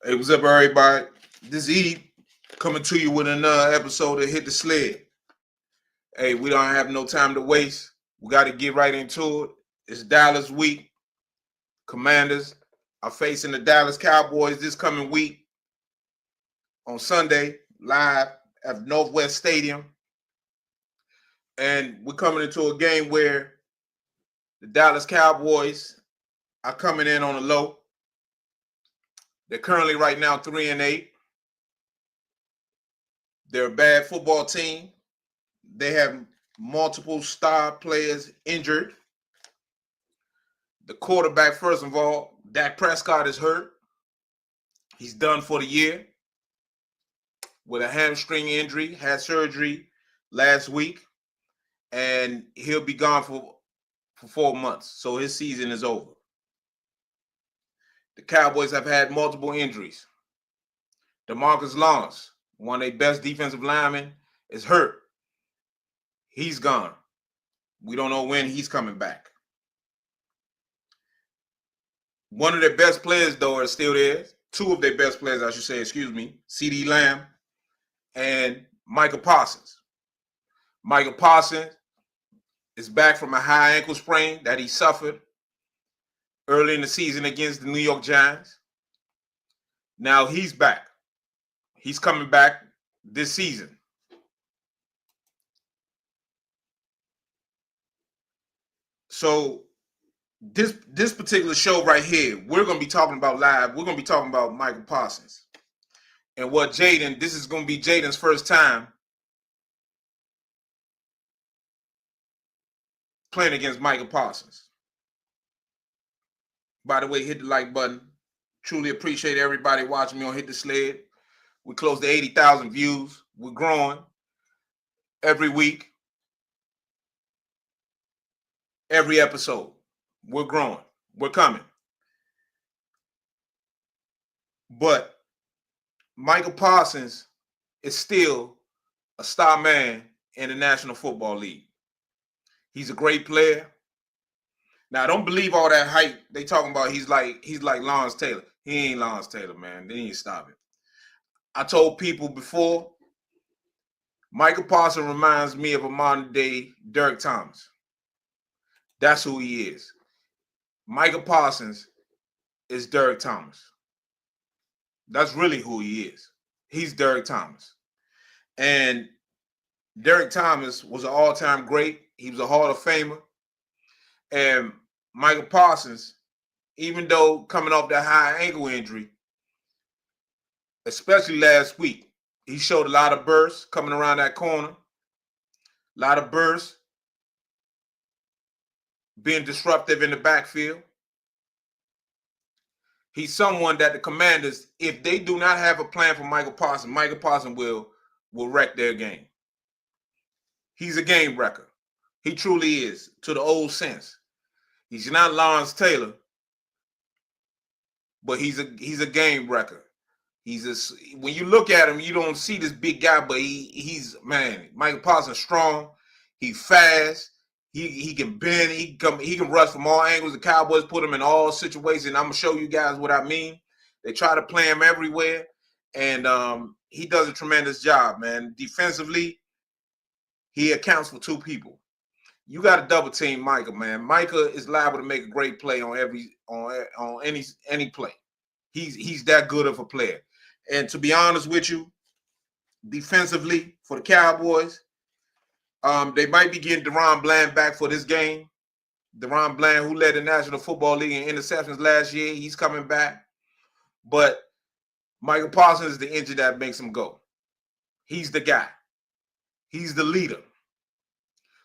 Hey, what's up, everybody? This is Eve coming to you with another episode of Hit the Sled. Hey, we don't have no time to waste. We got to get right into it. It's Dallas week. Commanders are facing the Dallas Cowboys this coming week on Sunday, live at Northwest Stadium. And we're coming into a game where the Dallas Cowboys are coming in on a low. They're currently right now 3-8. They're a bad football team. They have multiple star players injured. The quarterback, first of all, Dak Prescott is hurt. He's done for the year with a hamstring injury, had surgery last week, and he'll be gone for 4 months. So his season is over. The Cowboys have had multiple injuries. DeMarcus Lawrence, one of their best defensive linemen, is hurt. He's gone. We don't know when he's coming back. One of their best players, though, is still there. Two of their best players, I should say, CeeDee Lamb and Micah Parsons. Micah Parsons is back from a high ankle sprain that he suffered early in the season against the New York Giants. Now he's back. He's coming back this season. So this particular show right here, we're going to be talking about live. We're going to be talking about Micah Parsons. And this is going to be Jaden's first time playing against Micah Parsons. By the way, hit the like button. Truly appreciate everybody watching me on Hit the Sled. We're close to 80,000 views. We're growing every week, every episode. We're growing. We're coming. But Micah Parsons is still a star man in the National Football League. He's a great player. Now, don't believe all that hype they talking about. He's like Lawrence Taylor. He ain't Lawrence Taylor, man. They need to stop it. I told people before, Micah Parsons reminds me of a modern day Derek Thomas. That's who he is. Micah Parsons is Derek Thomas. That's really who he is. He's Derek Thomas. And Derek Thomas was an all-time great. He was a Hall of Famer. And Micah Parsons, even though coming off that high ankle injury, especially last week, he showed a lot of bursts coming around that corner. A lot of bursts, being disruptive in the backfield. He's someone that the Commanders, if they do not have a plan for Micah Parsons will wreck their game. He's a game wrecker. He truly is, to the old sense. He's not Lawrence Taylor, but he's a game wrecker. When you look at him, you don't see this big guy, but Micah Parsons strong. He's fast. He can bend. He can rush from all angles. The Cowboys put him in all situations. I'm gonna show you guys what I mean. They try to play him everywhere, and he does a tremendous job, man. Defensively, he accounts for two people. You got to double team Micah, man. Micah is liable to make a great play on any play. He's that good of a player. And to be honest with you, defensively for the Cowboys, they might be getting DaRon Bland back for this game. DaRon Bland, who led the National Football League in interceptions last year, he's coming back. But Micah Parsons is the engine that makes him go. He's the guy. He's the leader.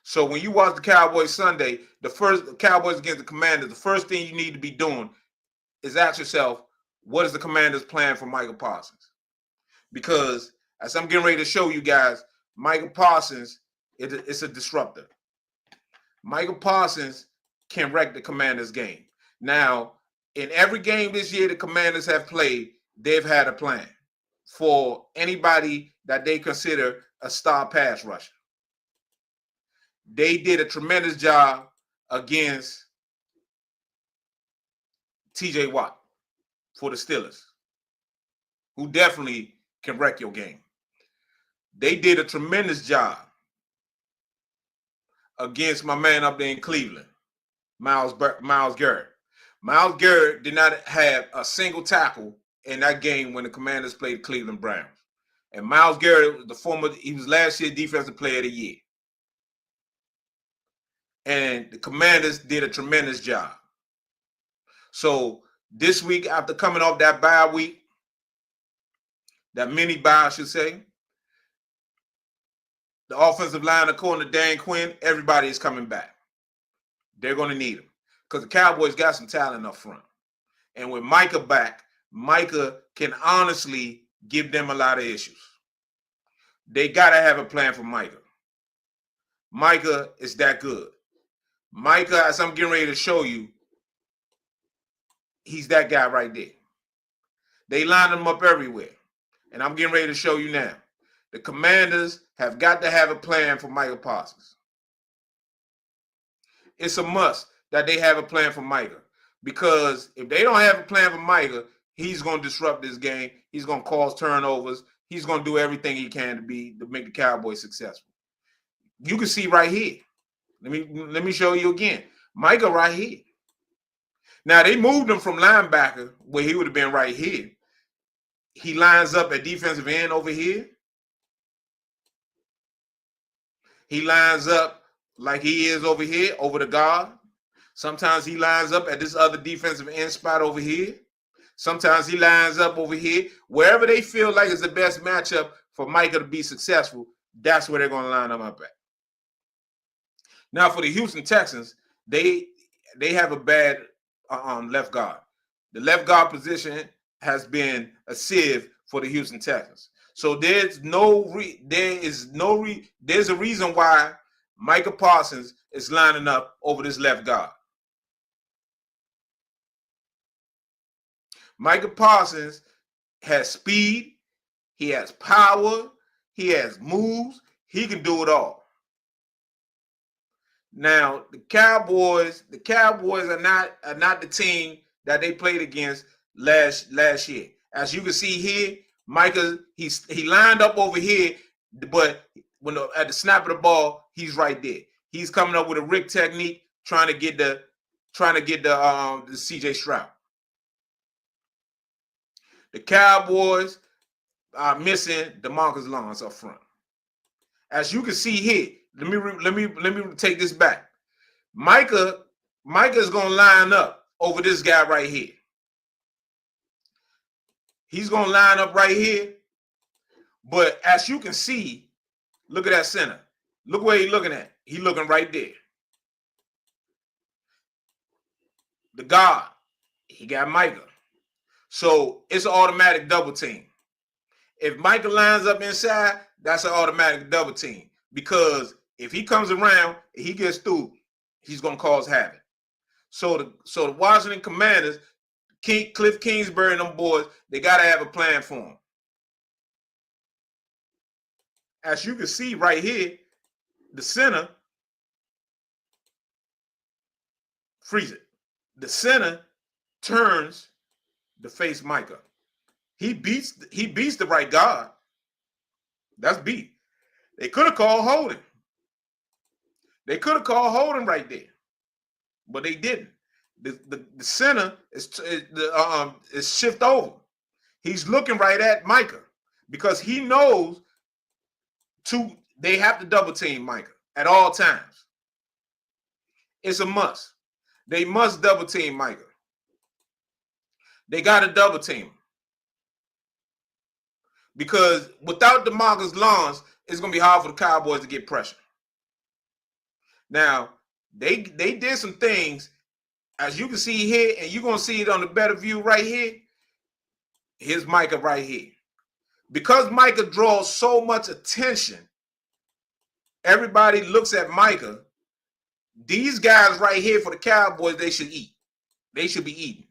So when you watch the Cowboys Sunday, the Cowboys against the Commanders, the first thing you need to be doing is ask yourself, what is the Commanders' plan for Micah Parsons? Because as I'm getting ready to show you guys, Micah Parsons it's a disruptor. Micah Parsons can wreck the Commanders' game. Now, in every game this year the Commanders have played, they've had a plan for anybody that they consider a star pass rusher. They did a tremendous job against TJ Watt for the Steelers. who definitely can wreck your game. They did a tremendous job against my man up there in Cleveland, Myles Garrett. Myles Garrett did not have a single tackle in that game when the Commanders played the Cleveland Browns. And Myles Garrett was he was last year's Defensive Player of the Year. And the Commanders did a tremendous job. So this week, after coming off that bye week, that mini bye, I should say, the offensive line, according to Dan Quinn, everybody is coming back. They're going to need them because the Cowboys got some talent up front. And with Micah back, Micah can honestly give them a lot of issues. They got to have a plan for Micah. Micah is that good. Micah, as I'm getting ready to show you, he's that guy right there. They line him up everywhere. And I'm getting ready to show you now. The Commanders have got to have a plan for Micah Parsons. It's a must that they have a plan for Micah. Because if they don't have a plan for Micah, he's going to disrupt this game. He's going to cause turnovers. He's going to do everything he can to make the Cowboys successful. You can see right here. Let me show you again. Micah right here. Now, they moved him from linebacker, where he would have been right here. He lines up at defensive end over here. He lines up like he is over here, over the guard. Sometimes he lines up at this other defensive end spot over here. Sometimes he lines up over here. Wherever they feel like is the best matchup for Micah to be successful, that's where they're going to line him up at. Now, for the Houston Texans, they have a bad left guard. The left guard position has been a sieve for the Houston Texans. So there's a reason why Micah Parsons is lining up over this left guard. Micah Parsons has speed, he has power, he has moves, he can do it all. Now, the Cowboys are not the team that they played against last year. As you can see here, Micah, he lined up over here, but at the snap of the ball, he's right there. He's coming up with a Rick technique, trying to get the CJ Stroud. The Cowboys are missing DeMarcus Lawrence up front. As you can see here, let me take this back. Micah is going to line up over this guy right here. He's going to line up right here. But as you can see, look at that center. Look where he's looking at. He's looking right there. The guard, he got Micah. So it's an automatic double team. If Micah lines up inside, that's an automatic double team. Because if he comes around, and he gets through, he's going to cause havoc. So the Washington Commanders, Cliff Kingsbury and them boys, they got to have a plan for him. As you can see right here, the center, freeze it. The center turns to face Micah. He beats the right guard. That's beat. They could have called holding. They could have called holding right there, but they didn't. The center is shift over. He's looking right at Micah because he knows they have to double team Micah at all times. It's a must. They must double team Micah. They got to double team him. Because without DeMarcus Lawrence, it's going to be hard for the Cowboys to get pressure. Now, they did some things, as you can see here, and you're going to see it on the better view right here. Here's Micah right here. Because Micah draws so much attention, everybody looks at Micah. These guys right here for the Cowboys, they should eat. They should be eating.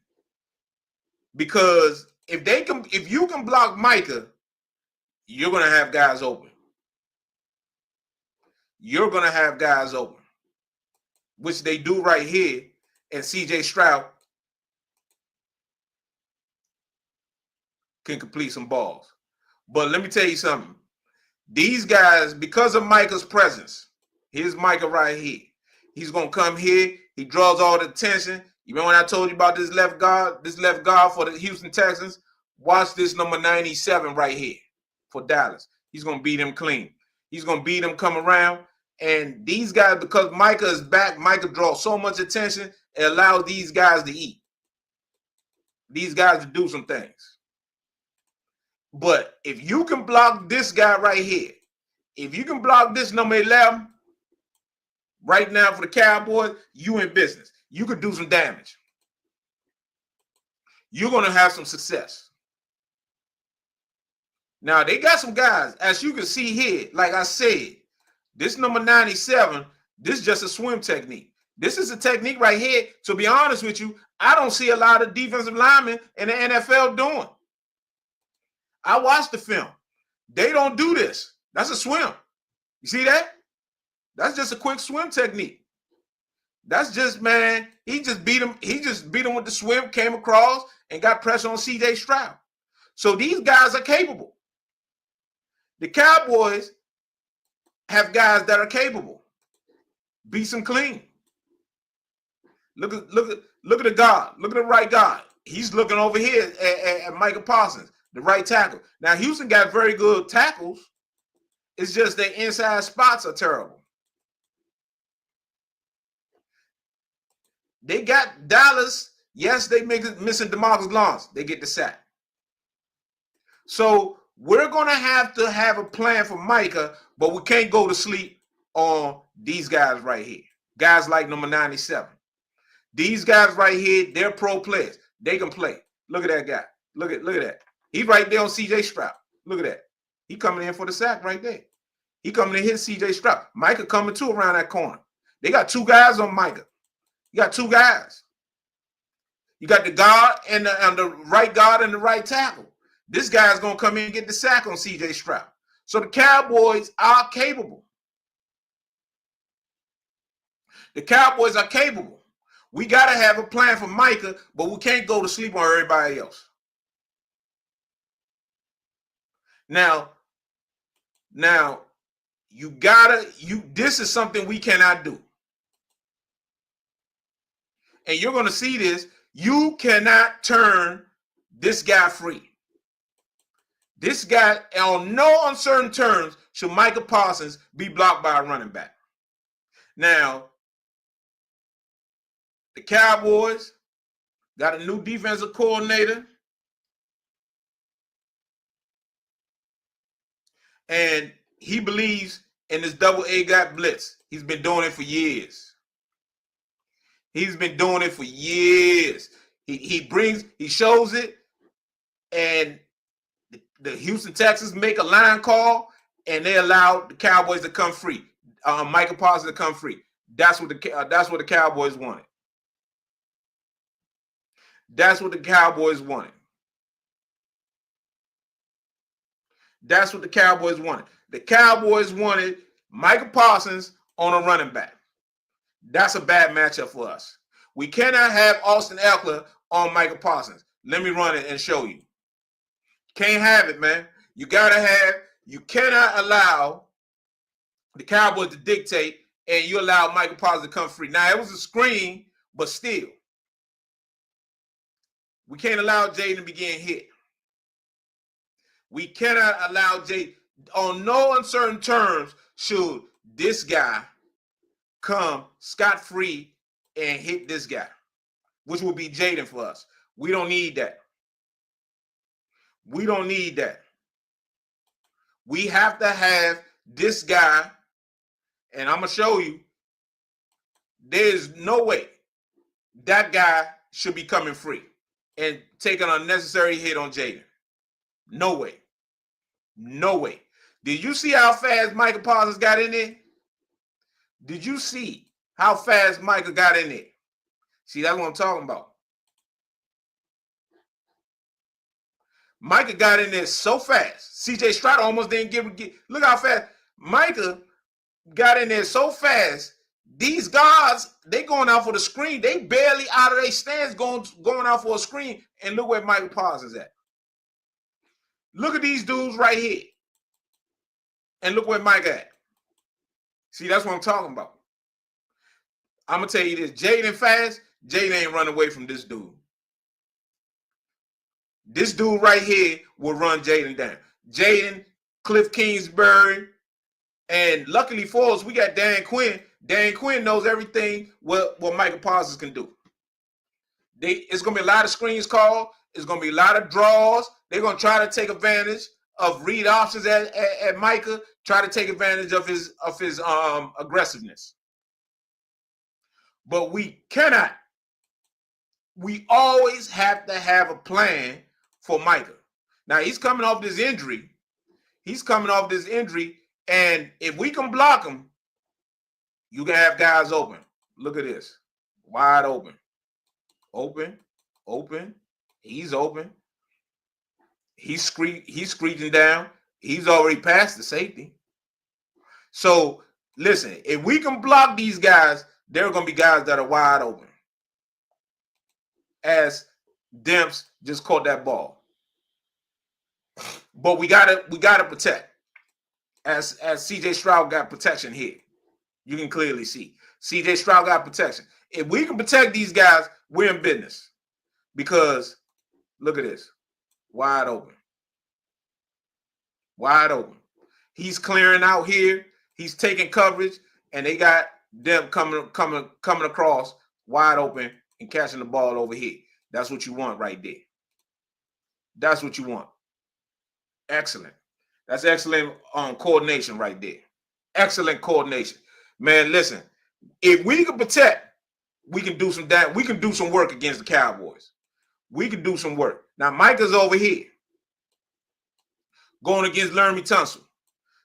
Because if you can block Micah, you're going to have guys open. You're going to have guys open, which they do right here. And CJ Stroud, can complete some balls. But let me tell you something. These guys, because of Micah's presence, here's Micah right here. He's going to come here. He draws all the attention. You remember when I told you about this left guard for the Houston Texans? Watch this number 97 right here for Dallas. He's going to beat him clean. He's going to beat him come around. And these guys, because Micah is back, Micah draws so much attention, it allows these guys to eat. These guys to do some things. But if you can block this guy right here, if you can block this number 11 right now for the Cowboys, you in business. You could do some damage. You're going to have some success. Now, they got some guys, as you can see here, like I said, this number 97, this is just a swim technique. This is a technique right here. To be honest with you, I don't see a lot of defensive linemen in the NFL doing. I watched the film. They don't do this. That's a swim. You see that? That's just a quick swim technique. That's just, man, he just beat him. He just beat him with the swim, came across, and got pressure on C.J. Stroud. So these guys are capable. The Cowboys have guys that are capable. Beats them clean. Look at the guard. Look at the right guard. He's looking over here at Micah Parsons, the right tackle. Now, Houston got very good tackles. It's just their inside spots are terrible. They got Dallas. Yes, they missing DeMarcus Lawrence. They get the sack. So we're going to have a plan for Micah, but we can't go to sleep on these guys right here. Guys like number 97. These guys right here, they're pro players. They can play. Look at that guy. Look at that. He's right there on C.J. Stroud. Look at that. He coming in for the sack right there. He coming in hit C.J. Stroud. Micah coming too around that corner. They got two guys on Micah. You got two guys. You got the guard and the right guard and the right tackle. This guy's going to come in and get the sack on C.J. Stroud. So the Cowboys are capable. The Cowboys are capable. We got to have a plan for Micah, but we can't go to sleep on everybody else. Now, this is something we cannot do. And you're going to see this. You cannot turn this guy free. This guy, on no uncertain terms, should Micah Parsons be blocked by a running back. Now, the Cowboys got a new defensive coordinator. And he believes in this double A gap blitz. He's been doing it for years. He's been doing it for years. He shows it, and the Houston Texans make a line call, and they allow the Cowboys to come free. Micah Parsons to come free. That's what the Cowboys wanted. That's what the Cowboys wanted. That's what the Cowboys wanted. The Cowboys wanted Micah Parsons on a running back. That's a bad matchup for us. We cannot have Austin Eckler on Micah Parsons. Let me run it and show you. Can't have it, man. You cannot allow the Cowboys to dictate and you allow Micah Parsons to come free. Now, it was a screen, but still. We can't allow Jaden to be getting hit. We cannot allow Jaden. On no uncertain terms should this guy come scot-free and hit this guy, which will be Jaden for us. We don't need that. We don't need that. We have to have this guy, and I'm going to show you, there's no way that guy should be coming free and taking an unnecessary hit on Jaden. No way. No way. Did you see how fast Micah Parsons got in there? Did you see how fast Micah got in there? See, that's what I'm talking about. Micah got in there so fast. C.J. Stroud almost didn't get. Look how fast Micah got in there so fast. These guards, they going out for the screen. They barely out of their stands going out for a screen. And look where Micah Parsons at. Look at these dudes right here. And look where Micah at. See, that's what I'm talking about. I'm going to tell you this. Jaden fast. Jaden ain't running away from this dude. This dude right here will run Jaden down. Jaden, Cliff Kingsbury, and luckily for us, we got Dan Quinn. Dan Quinn knows everything what Micah Parsons can do. It's going to be a lot of screens called. It's going to be a lot of draws. They're going to try to take advantage of read options at Micah, try to take advantage of his aggressiveness. But we cannot. We always have to have a plan for Micah. Now, he's coming off this injury. And if we can block him, you can have guys open. Look at this. Wide open. Open. He's open. He's screeching down. He's already past the safety. So, listen, if we can block these guys, there are going to be guys that are wide open. As Demps just caught that ball. But we gotta protect. As CJ Stroud got protection here. You can clearly see. CJ Stroud got protection. If we can protect these guys, we're in business. Because look at this. Wide open. Wide open. He's clearing out here. He's taking coverage. And they got them coming across wide open and catching the ball over here. That's what you want right there. That's what you want. Excellent. That's excellent coordination right there. Excellent coordination. Man, listen. If we can protect, we can do some work against the Cowboys. We can do some work. Now, Micah's over here. Going against Laramie Tunsil.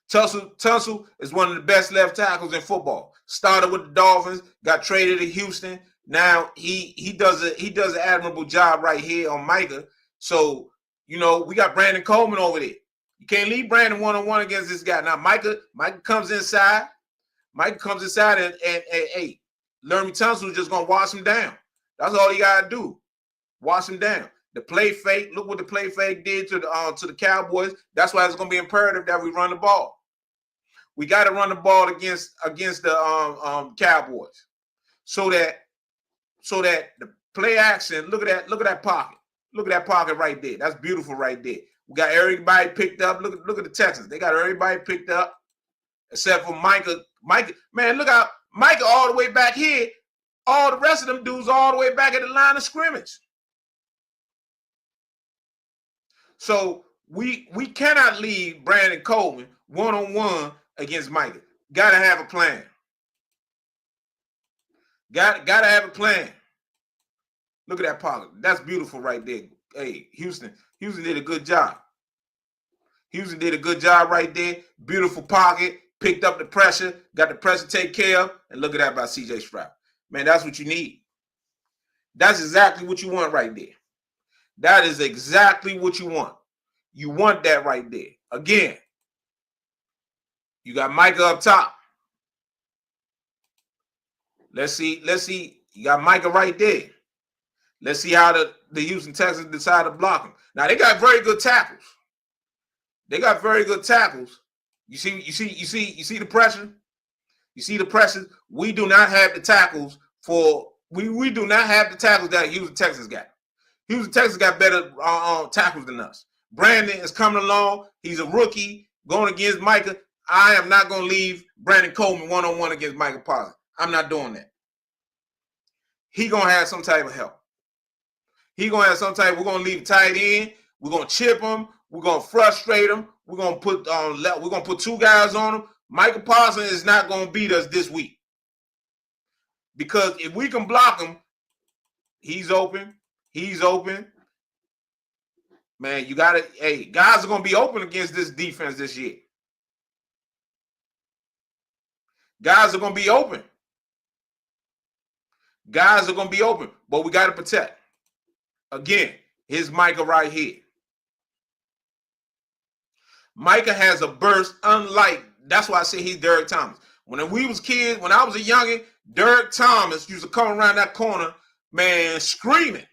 Tunsil is one of the best left tackles in football. Started with the Dolphins, got traded to Houston. Now he does an admirable job right here on Micah. So, you know, we got Brandon Coleman over there. You can't leave Brandon one-on-one against this guy. Now, Micah comes inside. Micah comes inside and hey, Laramie Tunsil is just going to wash him down. That's all he got to do. Wash him down. The play fake, look what the play fake did to the Cowboys. That's why it's going to be imperative that we run the ball. We got to run the ball against the Cowboys, so that the play action. Look at that pocket. Look at that pocket right there. That's beautiful right there. We got everybody picked up. Look at the Texans. They got everybody picked up, except for Micah. Man, look out, Micah all the way back here. All the rest of them dudes all the way back at the line of scrimmage. So we cannot leave Brandon Coleman one-on-one against Micah. Gotta have a plan. Gotta have a plan. Look at that pocket. That's beautiful right there. Hey, Houston did a good job. Houston did a good job right there. Beautiful pocket. Picked up the pressure. Got the pressure taken care of. And look at that by CJ Stroud. Man, that's what you need. That's exactly what you want right there. That is exactly what you want. You want that right there. Again, you got Micah up top. Let's see. You got Micah right there. Let's see how the Houston Texans decide to block him. Now, they got very good tackles. You see the pressure? You see the pressure? We do not have the tackles we do not have the tackles that Houston Texans got. Houston Texans got better tackles than us. Brandon is coming along. He's a rookie going against Micah. I am not going to leave Brandon Coleman one-on-one against Micah Parsons. I'm not doing that. He going to have some type of help. We're going to leave tight end. We're going to chip him. We're going to frustrate him. We're going to put two guys on him. Micah Parsons is not going to beat us this week. Because if we can block him, he's open. Man, guys are going to be open against this defense this year. Guys are going to be open. But we got to protect. Again, here's Micah right here. Micah has a burst that's why I say he's Derek Thomas. When I was a youngin', Derek Thomas used to come around that corner, man, screaming.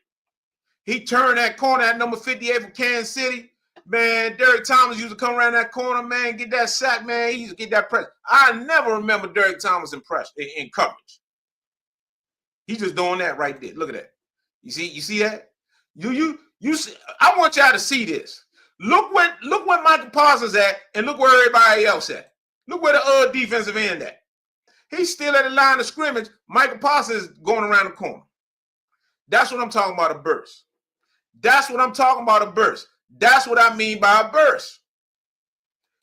He turned that corner at number 58 from Kansas City. Man, Derek Thomas used to come around that corner, man, get that sack, man. He used to get that press. I never remember Derek Thomas in coverage. He's just doing that right there. Look at that. You see that? You see, I want y'all to see this. Look where Micah Parsons at, and look where everybody else at. Look where the defensive end at. He's still at the line of scrimmage. Micah Parsons is going around the corner. That's what I'm talking about, a burst. That's what I'm talking about, a burst. That's what I mean by a burst.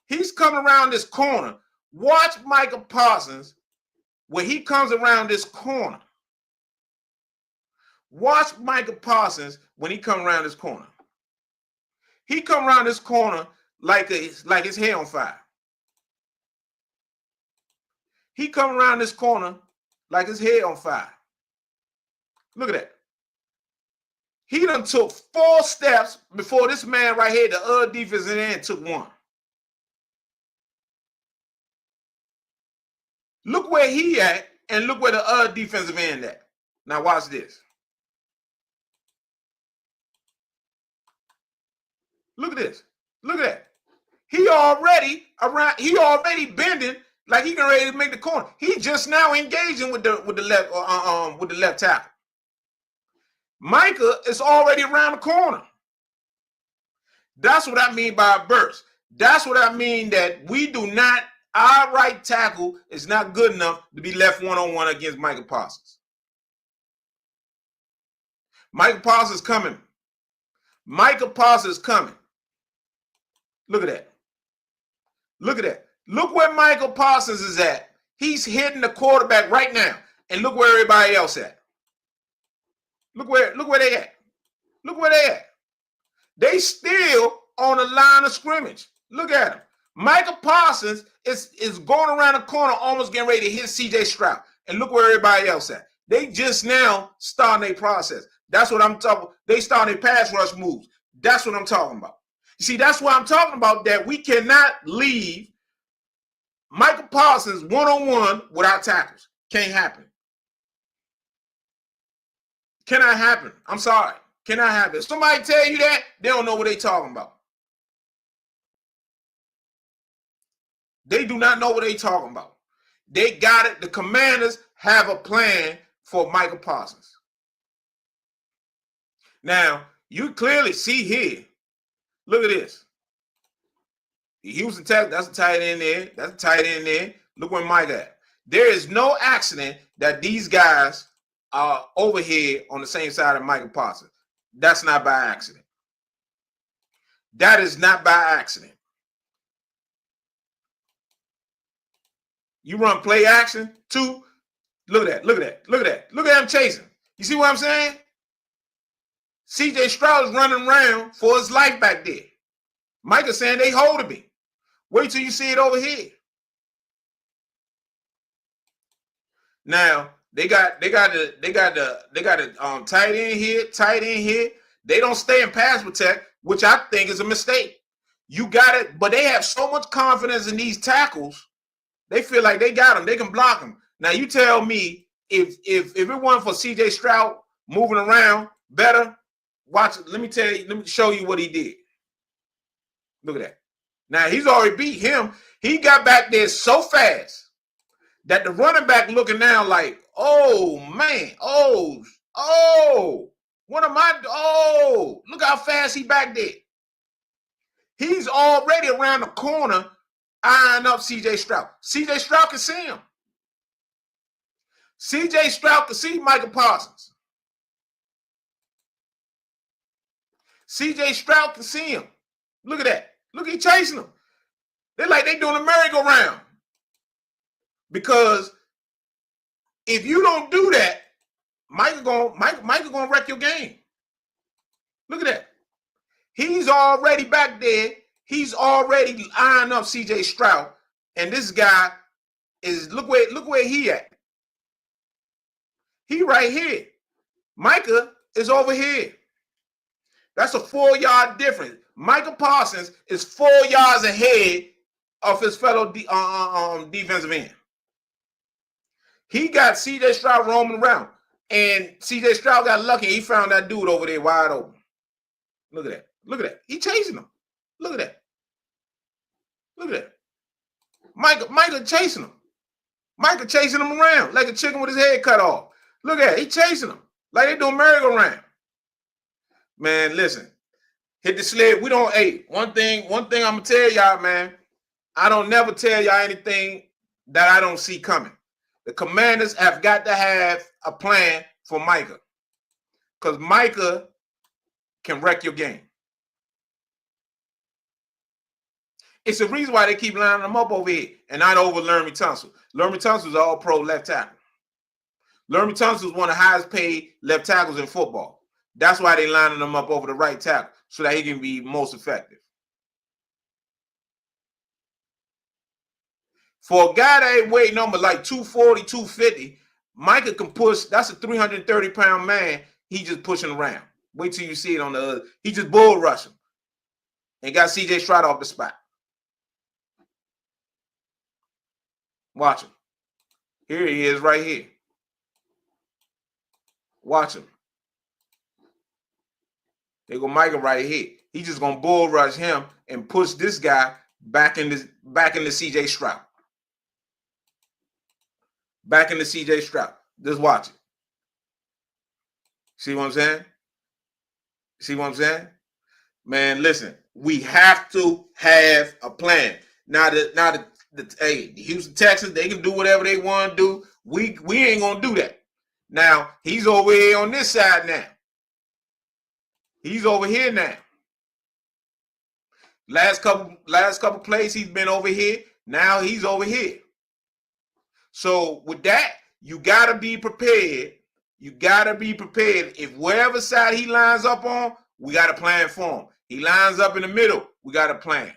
He's coming around this corner. Watch Micah Parsons when he comes around this corner. Watch Micah Parsons when he comes around this corner. He come around this corner like his hair on fire. He come around this corner like his head on fire. Look at that. He done took 4 steps before this man right here, the defensive end, took 1. Look where he at, and look where the defensive end at. Now watch this. Look at this. Look at that. He already bending like he getting ready to make the corner. He just now engaging with the left tackle. Micah is already around the corner. That's what I mean by a burst. That's what I mean that our right tackle is not good enough to be left one-on-one against Micah Parsons. Micah Parsons coming. Micah Parsons coming. Look at that. Look at that. Look where Micah Parsons is at. He's hitting the quarterback right now. And look where everybody else at. Look where they at. Look where they at. They still on the line of scrimmage. Look at him. Micah Parsons is going around the corner, almost getting ready to hit C.J. Stroud. And look where everybody else at. They just now starting their process. That's what I'm talking about. They starting their pass rush moves. That's what I'm talking about. You see, that's why I'm talking about that we cannot leave Micah Parsons one-on-one without tackles. Can't happen. Cannot happen. I'm sorry. Cannot happen. If somebody tell you that, they don't know what they're talking about. They do not know what they're talking about. They got it. The Commanders have a plan for Micah Parsons. Now, you clearly see here. Look at this. The Houston Texans, that's a tight end there. That's a tight end there. Look where Micah at. There is no accident that these guys are over here on the same side of Micah Parsons. That's not by accident. That is not by accident. You run play action, 2. Look at that. Look at that. Look at that. Look at him chasing. You see what I'm saying? C.J. Stroud is running around for his life back there. Micah saying they holding me. Wait till you see it over here. Now they got the tight end here. They don't stay in pass protect, which I think is a mistake. You got it, but they have so much confidence in these tackles. They feel like they got them. They can block them. Now you tell me if it wasn't for C.J. Stroud moving around better. Watch it. Let me show you what he did. Look at that. Now, he's already beat him. He got back there so fast that the running back looking now like, oh, man. Oh, look how fast he back there. He's already around the corner eyeing up C.J. Stroud. C.J. Stroud can see him. C.J. Stroud can see Micah Parsons. C.J. Stroud can see him. Look at that. Look, he chasing him. They're like they doing a merry-go-round. Because if you don't do that, Micah gonna wreck your game. Look at that. He's already back there. He's already eyeing up C.J. Stroud. And this guy is look where he at. He right here. Micah is over here. That's a 4-yard difference. Micah Parsons is 4 yards ahead of his fellow defensive end. He got C.J. Stroud roaming around. And C.J. Stroud got lucky. He found that dude over there wide open. Look at that. Look at that. He chasing him. Look at that. Look at that. Micah chasing him. Micah chasing him around like a chicken with his head cut off. Look at it. He chasing him like they doing merry-go-round. Man, listen. Hit the sled. We don't. Hey, one thing I'm gonna tell y'all, man. I don't never tell y'all anything that I don't see coming. The Commanders have got to have a plan for Micah, because Micah can wreck your game. It's the reason why they keep lining them up over here and not over Laramie Tunsil. Laramie Tunsil is an all-pro left tackle. Laramie Tunsil is one of the highest paid left tackles in football. That's why they lining them up over the right tackle, so that he can be most effective. For a guy that ain't weight number like 240, 250, Micah can push. That's a 330-pound man. He just pushing around. Wait till you see it on the other. He just bull rushing and got C.J. Stroud off the spot. Watch him. Here he is right here. Watch him. There go Micah right here. He's just gonna bull rush him and push this guy back into C.J. Stroud. Back into C.J. Stroud. Just watch it. See what I'm saying? See what I'm saying? Man, listen. We have to have a plan. Now the Houston Texans, they can do whatever they want to do. We ain't gonna do that. Now he's over here on this side now. He's over here now. Last couple plays he's been over here. Now he's over here. So with that, you gotta be prepared. You gotta be prepared. If wherever side he lines up on, we got a plan for him. He lines up in the middle, we got a plan.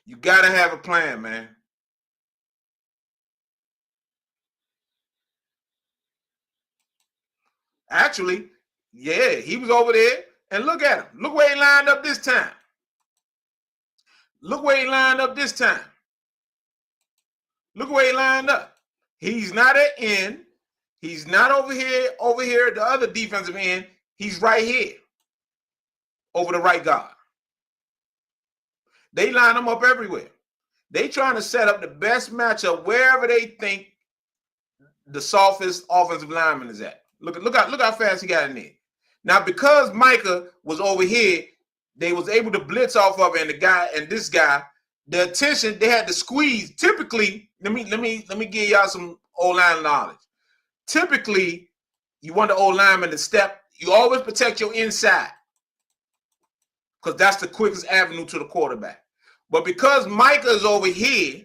You gotta have a plan, man. Actually, yeah, he was over there, and look at him. Look where he lined up this time. Look where he lined up this time. Look where he lined up. He's not at end. He's not over here at the other defensive end. He's right here over the right guard. They line him up everywhere. They trying to set up the best matchup wherever they think the softest offensive lineman is at. Look how fast he got in there. Now, because Micah was over here, they was able to blitz off of it, and this guy, the attention, they had to squeeze. Typically, let me give y'all some O-line knowledge. Typically, you want the O-lineman to step. You always protect your inside, because that's the quickest avenue to the quarterback. But because Micah is over here,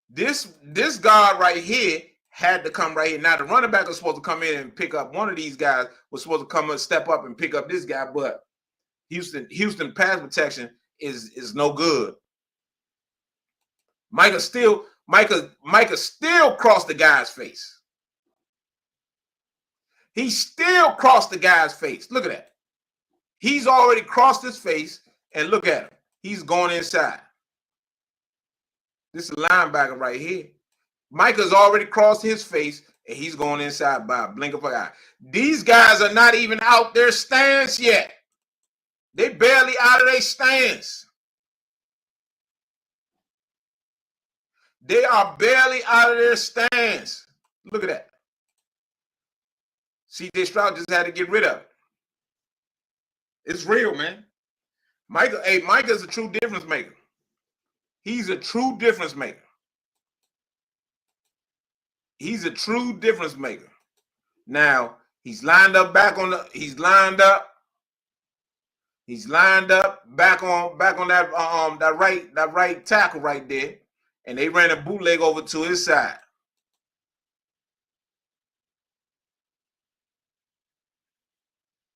this guard right here had to come right here. Now, the running back was supposed to come in and pick up one of these guys, was supposed to come and step up and pick up this guy, but Houston pass protection is no good. Micah still crossed the guy's face. He still crossed the guy's face. Look at that. He's already crossed his face, and look at him. He's going inside. This is a linebacker right here. Micah's already crossed his face, and he's going inside by a blink of an eye. These guys are not even out their stance yet. They barely out of their stance. They are barely out of their stance. Look at that. C.J. Stroud just had to get rid of it. It's real, man. Micah's a true difference maker. He's a true difference maker. He's a true difference maker. Now, he's lined up back on the. He's lined up back on that right tackle right there, and they ran a bootleg over to his side.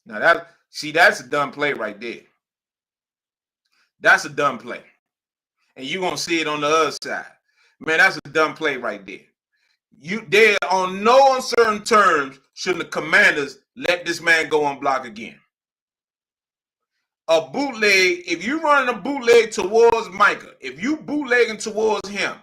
Now that's a done play right there. That's a done play. And you're gonna see it on the other side. Man, that's a done play right there. They on no uncertain terms should the Commanders let this man go and block again. A bootleg, if you're running a bootleg towards Micah, if you bootlegging towards him,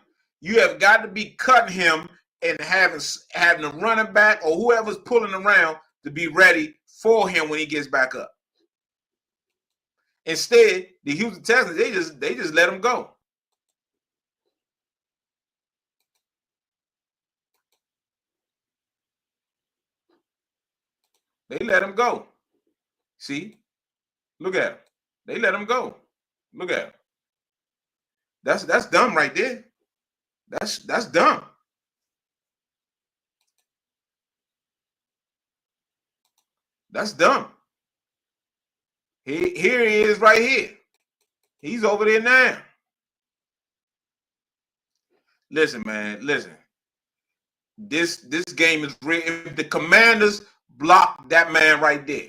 you have got to be cutting him and having the running back or whoever's pulling around to be ready for him when he gets back up. Instead, the Houston Texans, they just let him go. They let him go. See? Look at him. They let him go. Look at him. That's dumb right there. That's dumb. That's dumb. Here he is right here. He's over there now. Listen, man, listen. This game is real. If the Commanders block that man right there,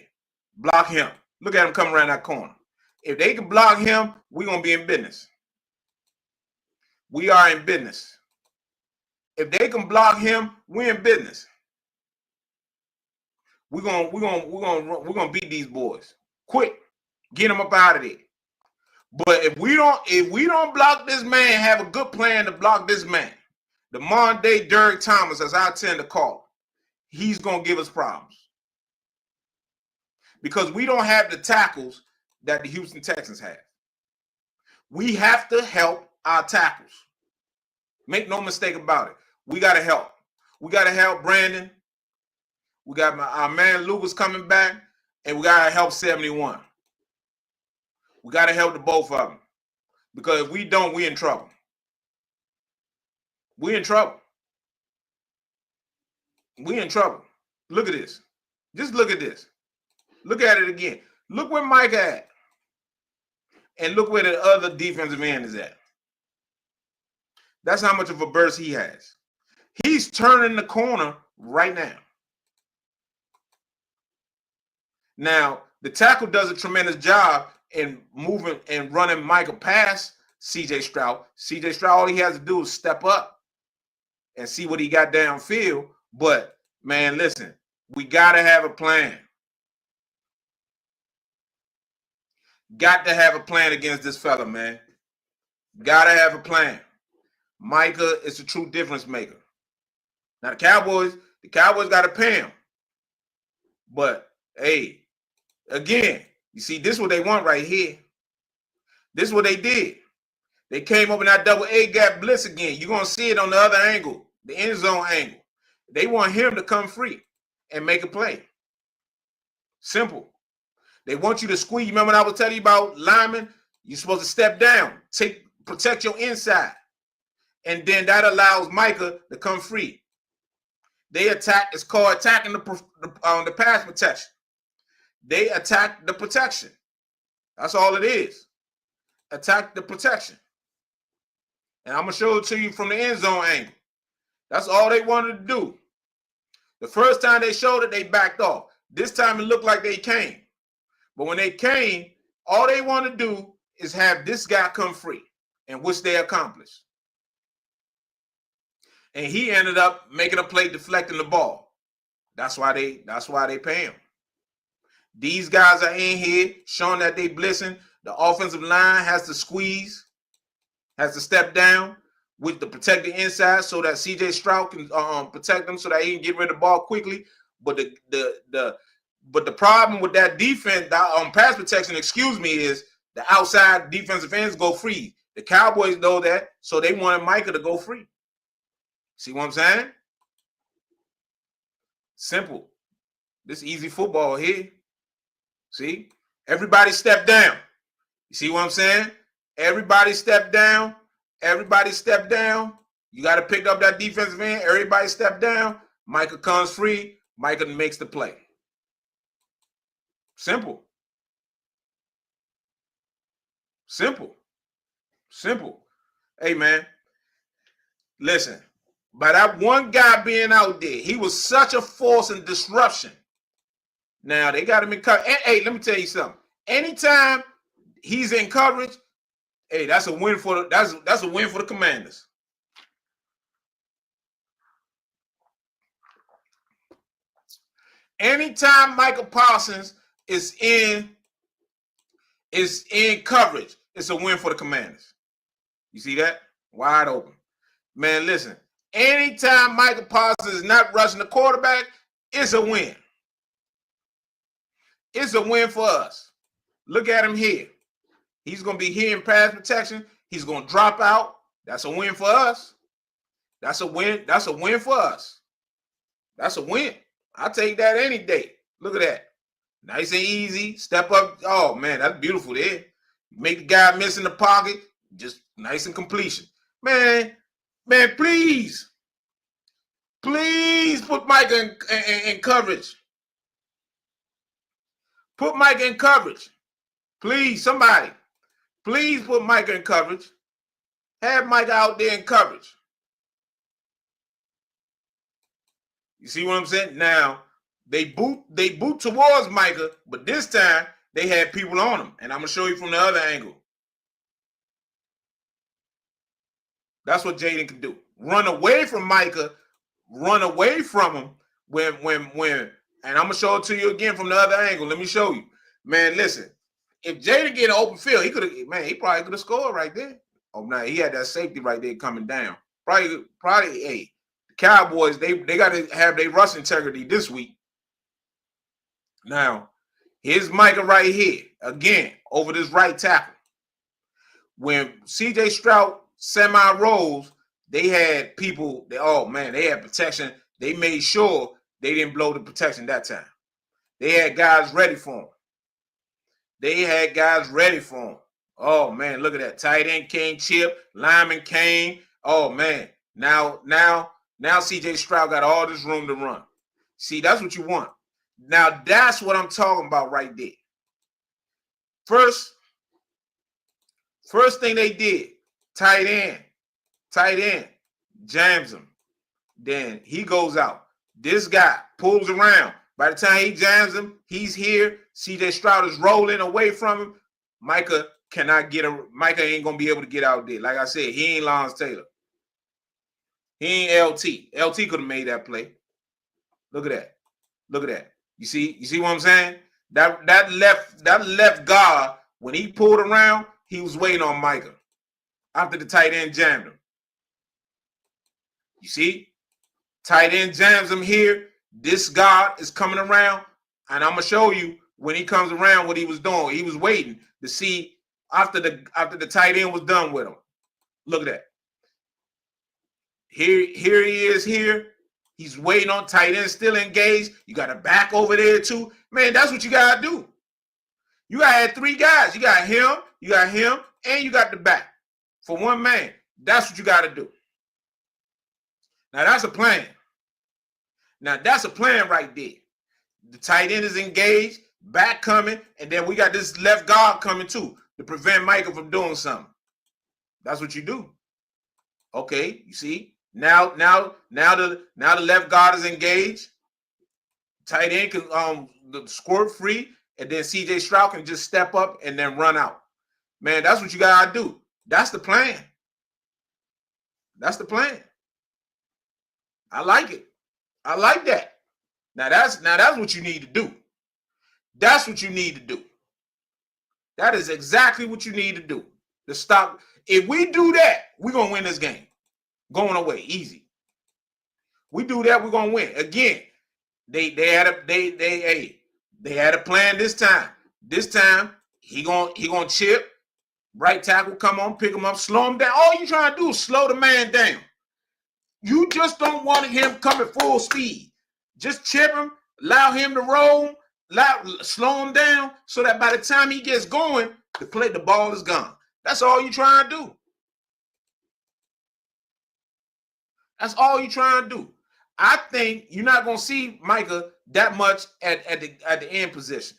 block him. Look at him coming around that corner. If they can block him, we're going to be in business. We are in business. If they can block him, we're in business. We're gonna beat these boys. Quick. Get them up out of there. But if we don't block this man, have a good plan to block this man, the modern day Derek Thomas, as I tend to call him, he's gonna give us problems. Because we don't have the tackles that the Houston Texans have. We have to help our tackles. Make no mistake about it. We got to help. We got to help Brandon. We got our man Lucas coming back, and we got to help 71. We got to help the both of them. Because if we don't, we're in trouble. We're in trouble. We're in trouble. Look at this. Just look at this. Look at it again. Look where Micah at. And look where the other defensive end is at. That's how much of a burst he has. He's turning the corner right now. Now, the tackle does a tremendous job in moving and running Micah past C.J. Stroud. C.J. Stroud, all he has to do is step up and see what he got downfield. But, man, listen, we got to have a plan. Got to have a plan against this fella, man. Got to have a plan. Micah is a true difference maker. Now, the Cowboys got to pay him. But, hey, again, you see, this is what they want right here. This is what they did. They came up in that double A gap blitz again. You're going to see it on the other angle, the end zone angle. They want him to come free and make a play. Simple. They want you to squeeze. Remember when I was telling you about linemen? You're supposed to step down, protect your inside. And then that allows Micah to come free. They attack. It's called attacking the pass protection. They attack the protection. That's all it is. Attack the protection. And I'm going to show it to you from the end zone angle. That's all they wanted to do. The first time they showed it, they backed off. This time it looked like they came. But when they came, all they want to do is have this guy come free, and which they accomplished. And he ended up making a play deflecting the ball. That's why they pay him. These guys are in here showing that they blitzing. The offensive line has to squeeze, has to step down with the protected inside so that C.J. Stroud can protect them so that he can get rid of the ball quickly. But the problem with that defense, pass protection, is the outside defensive ends go free. The Cowboys know that, so they wanted Micah to go free. See what I'm saying? Simple. This easy football here. See? Everybody step down. You see what I'm saying? Everybody step down. Everybody step down. You got to pick up that defensive end. Everybody step down. Micah comes free. Micah makes the play. Simple. Simple. Simple. Hey, man. Listen. By that one guy being out there, he was such a force and disruption. Now, they got him in coverage. Hey, let me tell you something. Anytime he's in coverage, hey, that's a win for that's a win for the Commanders. Anytime Micah Parsons is in coverage, it's a win for the Commanders. You see that? Wide open. Man, listen. Anytime Micah Parsons is not rushing the quarterback, it's a win. It's a win for us. Look at him here. He's going to be here in pass protection. He's going to drop out. That's a win for us. That's a win. That's a win for us. That's a win. I'll take that any day. Look at that. Nice and easy. Step up. Oh, man, that's beautiful there. Make the guy miss in the pocket. Just nice and completion. Man, please. Please put Micah in coverage. Put Micah in coverage. Please, somebody. Please put Micah in coverage. Have Micah out there in coverage. You see what I'm saying? Now, they boot towards Micah, but this time they had people on him. And I'm going to show you from the other angle. That's what Jaden can do. Run away from Micah. Run away from him when and I'm going to show it to you again from the other angle. Let me show you. Man, listen. If Jaden get an open field, he probably could have scored right there. Oh, no, he had that safety right there coming down. Probably, hey, the Cowboys, they got to have their rush integrity this week. Now, here's Micah right here. Again, over this right tackle. When C.J. Stroud semi-rolls, they had people, they had protection. They made sure they didn't blow the protection that time. They had guys ready for him. Oh, man, look at that. Tight end came, chip. Lineman came. Oh, man. Now C.J. Stroud got all this room to run. See, that's what you want. Now, that's what I'm talking about right there. First thing they did, tight end, jams him. Then he goes out. This guy pulls around. By the time he jams him, he's here. C.J. Stroud is rolling away from him. Micah ain't going to be able to get out there. Like I said, he ain't Lawrence Taylor. He ain't LT. LT could have made that play. Look at that. You see what I'm saying? That left guard, when he pulled around, he was waiting on Micah after the tight end jammed him. You see? Tight end jams him here. This guard is coming around, and I'm going to show you when he comes around what he was doing. He was waiting to see after the tight end was done with him. Look at that. Here he is here. He's waiting on tight end, still engaged. You got a back over there too. Man, that's what you got to do. You got to have three guys. You got him, and you got the back. For one man, that's what you got to do. Now, that's a plan. Right there. The tight end is engaged, back coming, and then we got this left guard coming too to prevent Micah from doing something. That's what you do. Okay, you see? Now the left guard is engaged. Tight end can squirt free, and then C.J. Stroud can just step up and then run out. Man, that's what you gotta do. That's the plan. I like it. I like that. Now that's what you need to do. That's what you need to do. That is exactly what you need to do. To stop. If we do that, we're gonna win this game. Going away, easy. We do that, we're gonna win. Again, they had a plan this time. This time he gonna chip. Right tackle, come on, pick him up, slow him down. All you trying to do is slow the man down. You just don't want him coming full speed. Just chip him, allow him to roll, slow him down so that by the time he gets going, the ball is gone. That's all you trying to do. That's all you trying to do. I think you're not going to see Micah that much at the end position.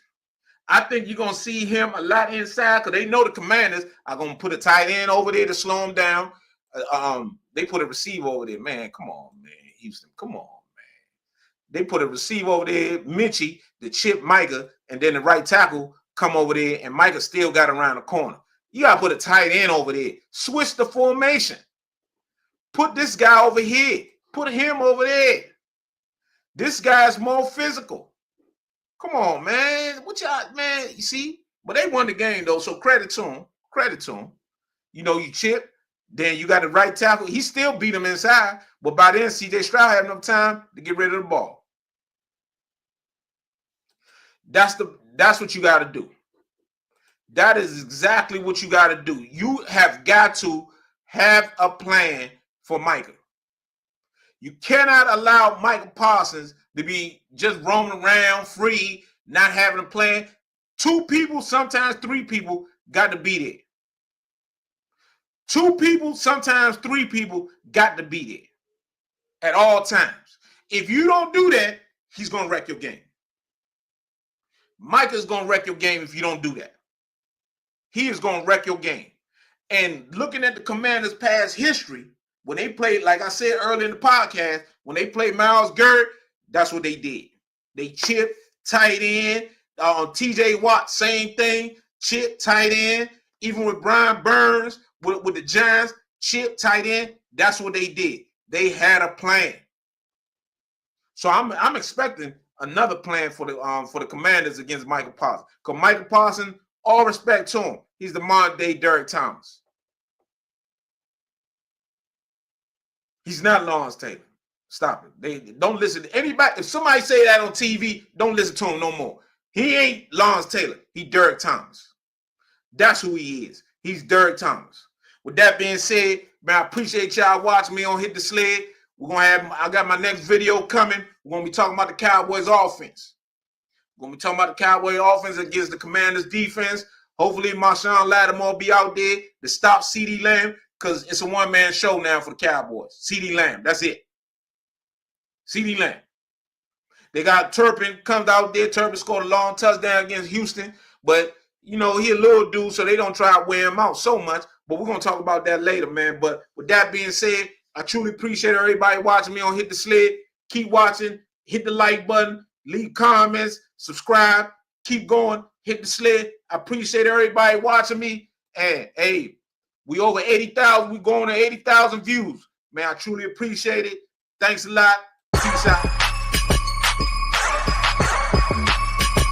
I think you're going to see him a lot inside because they know the Commanders are going to put a tight end over there to slow him down. They put a receiver over there. Man, come on, man. Houston, come on, man. They put a receiver over there, Minchie, the chip Micah, and then the right tackle come over there, and Micah still got around the corner. You got to put a tight end over there. Switch the formation. Put this guy over here. Put him over there. This guy's more physical. Come on, man. What y'all, man? You see? But they won the game, though, so credit to him. Credit to him. You know, you chip. Then you got the right tackle. He still beat him inside. But by then, C.J. Stroud had enough time to get rid of the ball. That's what you got to do. That is exactly what you got to do. You have got to have a plan for Micah. You cannot allow Micah Parsons to be just roaming around free, not having a plan. 2 people, sometimes 3 people, got to be there. 2 people, sometimes 3 people, got to be there at all times. If you don't do that, he's going to wreck your game. Micah's going to wreck your game if you don't do that. He is going to wreck your game. And looking at the Commanders' past history, when they played, like I said earlier in the podcast, when they played Myles Garrett, that's what they did. They chipped tight end. TJ Watt, same thing. Chip tight end. Even with Brian Burns, with the Giants, chip tight end. That's what they did. They had a plan. So I'm expecting another plan for the Commanders against Micah Parsons. Because Micah Parsons, all respect to him, he's the modern day Derek Thomas. He's not Lawrence Taylor. Stop it. They don't listen to anybody. If somebody say that on TV, don't listen to him no more. He ain't Lawrence Taylor. He Derek Thomas. That's who he is. He's Derek Thomas. With that being said, man, I appreciate y'all watching me on Hit the Sled. I got my next video coming. We're going to be talking about the Cowboys offense. We're going to be talking about the Cowboys offense against the Commanders defense. Hopefully, Marshawn Lattimore will be out there to stop CeeDee Lamb, because it's a one-man show now for the Cowboys. CeeDee Lamb, that's it. CeeDee Lamb. They got Turpin comes out there. Turpin scored a long touchdown against Houston, but, you know, he a little dude, so they don't try to wear him out so much. But we're going to talk about that later, man. But with that being said, I truly appreciate everybody watching me on Hit the Sled. Keep watching. Hit the like button. Leave comments. Subscribe. Keep going. Hit the Sled. I appreciate everybody watching me. And, hey, we over 80,000. We going to 80,000 views. Man, I truly appreciate it. Thanks a lot. Peace out.